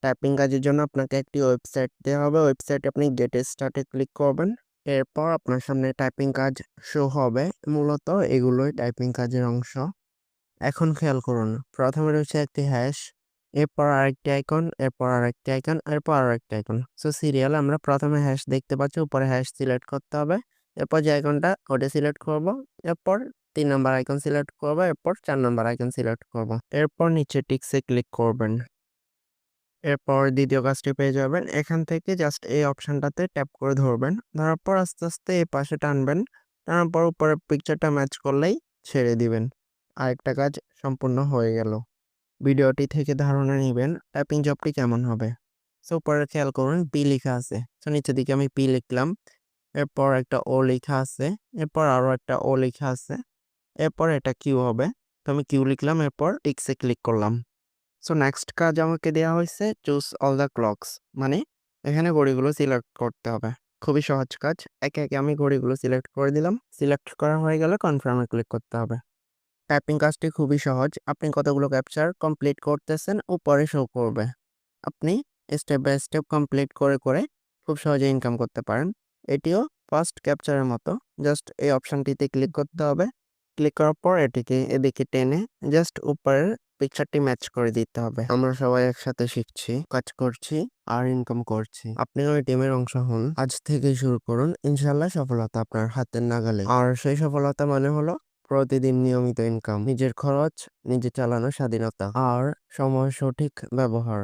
Typing কাজের জন্য আপনাকে একটি ওয়েবসাইট দেওয়া হবে। ওয়েবসাইটে আপনি গেট স্টার্টে ক্লিক করবেন। এরপর আপনার সামনে টাইপিং কাজ শো হবে। মূলত এগুলোই টাইপিং কাজের অংশ। এখন খেয়াল করুন, প্রথমে রয়েছে একটি হ্যাশ, এরপর আরেকটি আইকন, এরপর আরেকটি আইকন, এরপর আরেকটি আইকন। সো সিরিয়াল আমরা প্রথমে হ্যাশ দেখতে পাচ্ছি, উপরে হ্যাশ সিলেক্ট করতে হবে। এরপর যে আইকনটা ওটা সিলেক্ট করব। এরপর 3 নম্বর আইকন সিলেক্ট করব। এরপর 4 নম্বর আইকন সিলেক্ট করব। এরপর নিচে টিকসে ক্লিক করবেন। এরপর দ্বিতীয় কাজটি পেয়ে যাবেন। এখান থেকে জাস্ট এই অপশনটাতে ট্যাপ করে ধরবেন। ধরার পর আস্তে আস্তে এই পাশে টানবেন। টানার পর উপরের পিকচারটা ম্যাচ করলেই ছেড়ে দিবেন। আরেকটা কাজ সম্পূর্ণ হয়ে গেল। ভিডিওটি থেকে ধারণা নেবেন টাইপিং জবটি কেমন হবে। সো উপরে খেয়াল করুন পি লেখা আছে। সো নিচের দিকে আমি পি লিখলাম। এরপর একটা ও লেখা আছে। এরপর আরো একটা ও লেখা আছে। এরপর এটা কিউ হবে। তো আমি কিউ লিখলাম, এরপর টিকসে ক্লিক করলাম। সো নেক্সট কাজ আমাকে দেওয়া হয়েছে চুজ অল দ্য ক্লকস, মানে এখানে ঘড়িগুলো সিলেক্ট করতে হবে। খুবই সহজ কাজ। একে একে আমি ঘড়িগুলো সিলেক্ট করে দিলাম। সিলেক্ট করা হয়ে গেলে কনফার্মে ক্লিক করতে হবে। টাইপিং কাজটি খুবই সহজ। আপনি কতগুলো ক্যাপচার কমপ্লিট করতেছেন উপরে শো করবে। আপনি স্টেপ বাই স্টেপ কমপ্লিট করে করে খুব সহজে ইনকাম করতে পারেন। এটিও ফার্স্ট ক্যাপচারের মতো। জাস্ট এই অপশনটিতে ক্লিক করতে হবে। ক্লিক করার পর এটিকে এদিকে টেনে জাস্ট উপরের পিকচারটি ম্যাচ করে দিতে হবে। আমরা সবাই একসাথে শিখছি, কাজ করছি আর ইনকাম করছি। আপনিও এই টিমের অংশ হন। আজ থেকেই শুরু করুন, ইনশাল্লাহ সফলতা আপনার হাতের নাগালে। আর সেই সফলতা মানে হলো প্রতিদিন নিয়মিত ইনকাম, নিজের খরচ নিজে চালানোর স্বাধীনতা আর সময় সঠিক ব্যবহার।